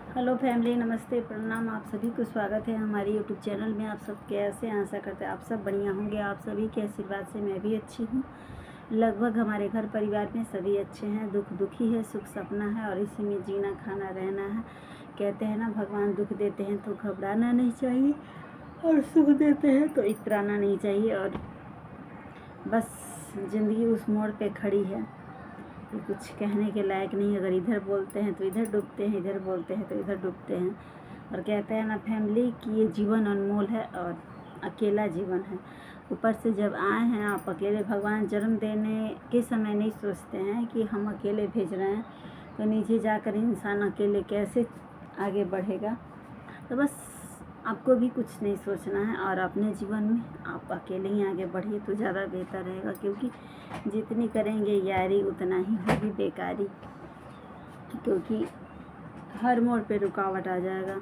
Hello family, नमस्ते, प्रणाम। आप सभी को स्वागत है हमारे यूट्यूब चैनल में। आप सब कैसे हैं? आशा करते हैं आप सब बढ़िया होंगे। आप सभी के आशीर्वाद से मैं भी अच्छी हूँ। लगभग हमारे घर परिवार में सभी अच्छे हैं। दुख दुखी है, सुख सपना है, और इसी में जीना खाना रहना है। कहते हैं ना, भगवान दुख देते हैं तो घबराना नहीं चाहिए, और सुख देते हैं तो इतराना नहीं चाहिए। और बस ज़िंदगी उस मोड़ पे खड़ी है कि कुछ कहने के लायक नहीं। अगर इधर बोलते हैं तो इधर डूबते हैं, इधर बोलते हैं तो इधर डूबते हैं। और कहते हैं ना फैमिली कि ये जीवन अनमोल है और अकेला जीवन है। ऊपर से जब आए हैं आप अकेले, भगवान जन्म देने के समय नहीं सोचते हैं कि हम अकेले भेज रहे हैं, तो नीचे जाकर इंसान अकेले कैसे आगे बढ़ेगा। तो बस आपको भी कुछ नहीं सोचना है, और अपने जीवन में आप अकेले ही आगे बढ़िए तो ज़्यादा बेहतर रहेगा। क्योंकि जितनी करेंगे यारी उतना ही होगी बेकारी। क्योंकि हर मोड़ पे रुकावट आ जाएगा।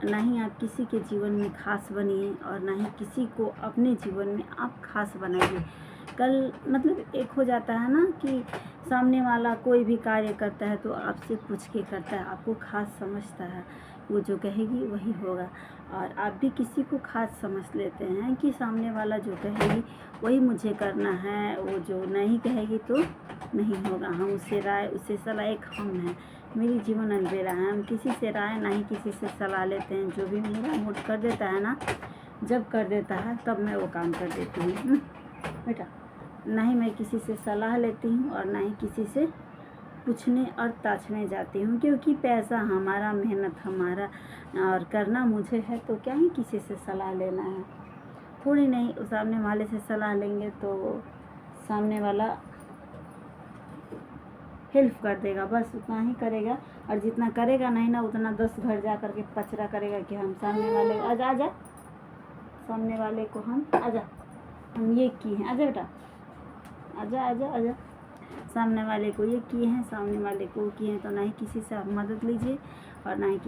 ना ही आप किसी के जीवन में खास बनिए, और ना ही किसी को अपने जीवन में आप खास बनाइए। कल मतलब एक हो जाता है ना कि सामने वाला कोई भी कार्य करता है तो आपसे पूछ के करता है, आपको खास समझता है। वो जो कहेगी वही होगा। और आप भी किसी को खास समझ लेते हैं कि सामने वाला जो कहेगी वही मुझे करना है, वो जो नहीं कहेगी तो नहीं होगा। हम उससे राय, उससे सलाह, एक हम हैं। मेरी जीवन अलबेला है। हम किसी से राय, ना ही किसी से सलाह लेते हैं। जो भी मेरा मूड कर देता है ना, जब कर देता है तब मैं वो काम कर देती हूँ। बेटा, ना ही मैं किसी से सलाह लेती हूँ और ना ही किसी से पूछने और ताछने जाती हूँ। क्योंकि पैसा हमारा, मेहनत हमारा, और करना मुझे है, तो क्या ही किसी से सलाह लेना है। थोड़ी नहीं सामने वाले से सलाह लेंगे तो सामने वाला हेल्प कर देगा, बस उतना ही करेगा। और जितना करेगा नहीं ना, उतना 10 घर जा कर के पचरा करेगा कि हम सामने वाले आजा आजा, सामने वाले को हम आजा, हम ये किए हैं, आजा बेटा, आजा आजा आजा, सामने वाले को ये किए हैं, सामने वाले को किए हैं। तो ना ही किसी से आप मदद लीजिए, और ना ही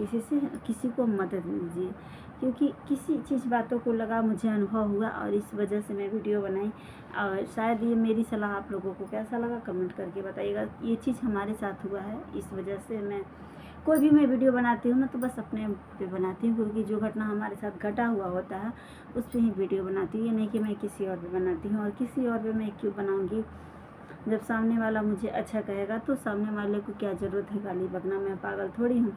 किसी को मदद लीजिए। क्योंकि किसी चीज़ बातों को लगा, मुझे अनुभव हुआ, और इस वजह से मैं वीडियो बनाई। और शायद ये मेरी सलाह आप लोगों को कैसा लगा कमेंट करके बताइएगा। ये चीज़ हमारे साथ हुआ है, इस वजह से मैं कोई भी मैं वीडियो बनाती हूँ ना, तो बस अपने पे बनाती हूँ। क्योंकि जो घटना हमारे साथ घटा हुआ होता है उस पर ही वीडियो बनाती हूँ। ये नहीं कि मैं किसी और पे बनाती हूँ। और किसी और पे मैं क्यों बनाऊँगी? जब सामने वाला मुझे अच्छा कहेगा तो सामने वाले को क्या ज़रूरत है गाली बकना। मैं पागल थोड़ी हूँ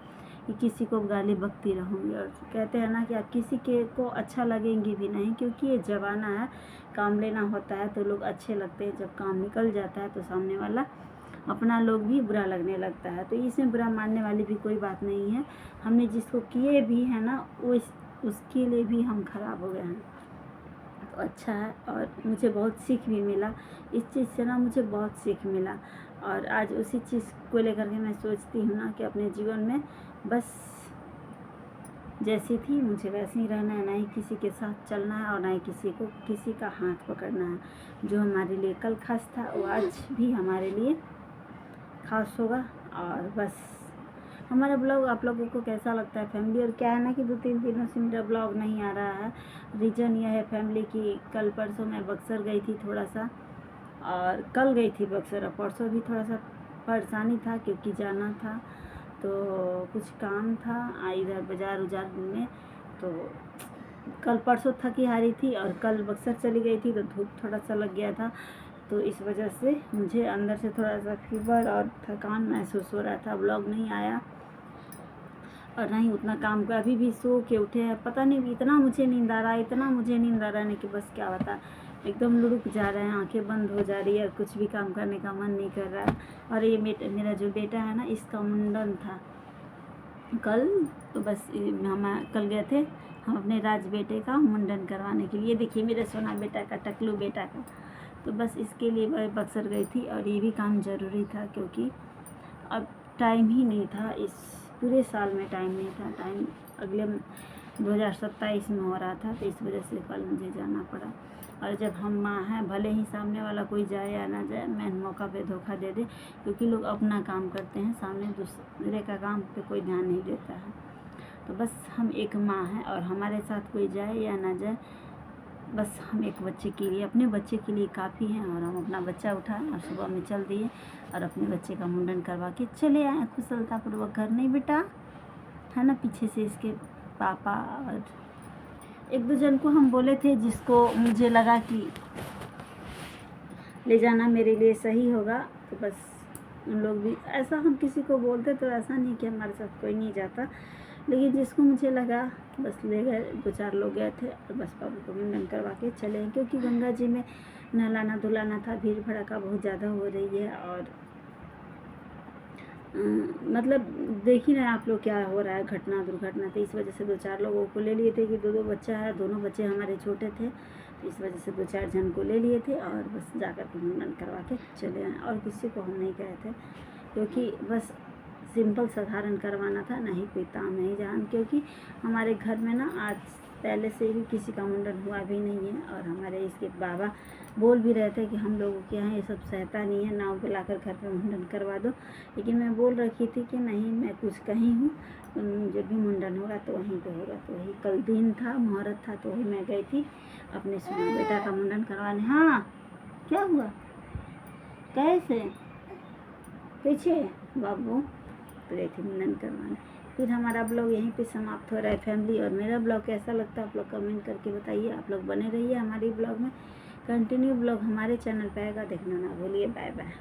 कि किसी को गाली बकती रहूँगी। और कहते हैं ना कि आप किसी के को अच्छा लगेंगी भी नहीं। क्योंकि ये ज़माना है, काम लेना होता है तो लोग अच्छे लगते हैं, जब काम निकल जाता है तो सामने वाला अपना लोग भी बुरा लगने लगता है। तो इसमें बुरा मानने वाली भी कोई बात नहीं है। हमने जिसको किए भी है ना, वो उसके लिए भी हम खराब हो गए हैं। तो अच्छा है, और मुझे बहुत सीख भी मिला इस चीज़ से ना, मुझे बहुत सीख मिला। और आज उसी चीज़ को लेकर के मैं सोचती हूँ ना कि अपने जीवन में बस जैसी थी मुझे वैसे ही रहना है। ना ही किसी के साथ चलना है, और ना ही किसी का हाथ पकड़ना है। जो हमारे लिए कल खास था वो आज भी हमारे लिए खास होगा। और बस हमारा ब्लॉग आप लोगों को कैसा लगता है फैमिली? और क्या है ना कि 2-3 दिनों से मेरा ब्लॉग नहीं आ रहा है। रीज़न यह है फैमिली कि कल परसों मैं बक्सर गई थी थोड़ा सा, और कल गई थी बक्सर, और परसों भी थोड़ा सा परेशानी था क्योंकि जाना था, तो कुछ काम था इधर बाज़ार उजार में। तो कल परसों थकी हारी थी, और कल बक्सर चली गई थी तो धूप थोड़ा सा लग गया था। तो इस वजह से मुझे अंदर से थोड़ा सा फीवर और थकान महसूस हो रहा था। ब्लॉग नहीं आया, और ना ही उतना काम का। अभी भी सो के उठे हैं, पता नहीं इतना मुझे नींद आ रहा है, इतना मुझे नींद आ रहा है नहीं कि बस क्या बता। एकदम लुढ़क जा रहे हैं, आंखें बंद हो जा रही है, कुछ भी काम करने का मन नहीं कर रहा है। और ये मेरा जो बेटा है ना, इसका मुंडन था कल। तो बस हम कल गए थे हम अपने राज बेटे का मुंडन करवाने के लिए। देखिए मेरे सोना बेटा का, टकलू बेटा का। तो बस इसके लिए मैं बक्सर गई थी, और ये भी काम ज़रूरी था क्योंकि अब टाइम ही नहीं था। इस पूरे साल में टाइम नहीं था। टाइम अगले 2027 में हो रहा था, तो इस वजह से कल मुझे जाना पड़ा। और जब हम माँ हैं, भले ही सामने वाला कोई जाए या ना जाए, मैं मौका पे धोखा दे दे। क्योंकि लोग अपना काम करते हैं, सामने दूसरे का काम पे कोई ध्यान नहीं देता है। तो बस हम एक माँ हैं, और हमारे साथ कोई जाए या ना जाए, बस हम एक बच्चे के लिए, अपने बच्चे के लिए काफ़ी हैं। और हम अपना बच्चा उठाएं और सुबह में चल दिए, और अपने बच्चे का मुंडन करवा के चले आए कुशलतापूर्वक घर। नहीं बेटा, है ना, पीछे से इसके पापा और एक दो जन को हम बोले थे, जिसको मुझे लगा कि ले जाना मेरे लिए सही होगा, तो बस उन लोग भी, ऐसा हम किसी को बोलते तो ऐसा नहीं कि हमारे साथ कोई नहीं जाता, लेकिन जिसको मुझे लगा बस ले गए। 2-4 लोग गए थे और बस बाबू को मुंडन करवा के चले हैं, क्योंकि गंगा जी में नहलाना धुलाना था, भीड़ भड़का बहुत ज़्यादा हो रही है। और मतलब देख ही रहे हैं आप लोग क्या हो रहा है, घटना दुर्घटना। तो इस वजह से 2-4 लोगों को ले लिए थे कि 2-2 बच्चा है, दोनों बच्चे हमारे छोटे थे, तो इस वजह से 2-4 जन को ले लिए थे और बस जाकर के मुंडन करवा के चले आए। और किसी को हम नहीं गए थे, क्योंकि बस सिंपल साधारण करवाना था, नहीं कोई ताम नहीं जान, क्योंकि हमारे घर में ना आज पहले से भी किसी का मुंडन हुआ भी नहीं है। और हमारे इसके बाबा बोल भी रहे थे कि हम लोगों के यहाँ ये सब सहता नहीं है, नाव पे लाकर घर पे मुंडन करवा दो, लेकिन मैं बोल रखी थी कि नहीं, मैं कुछ कहीं हूँ, जब भी मुंडन होगा तो वहीं पे होगा। तो वही कल दिन था, मुहूर्त था, तो वही मैं गई थी अपने सुना बेटा का मुंडन करवाने। हाँ, क्या हुआ, कैसे पीछे बाबू तो गई थी मुंडन करवाने। फिर हमारा ब्लॉग यहीं पे समाप्त हो रहा है फैमिली। और मेरा ब्लॉग कैसा लगता है आप लोग कमेंट करके बताइए। आप लोग बने रहिए हमारी ब्लॉग में, कंटिन्यू ब्लॉग हमारे चैनल पे आएगा, देखना ना भूलिए। Bye bye.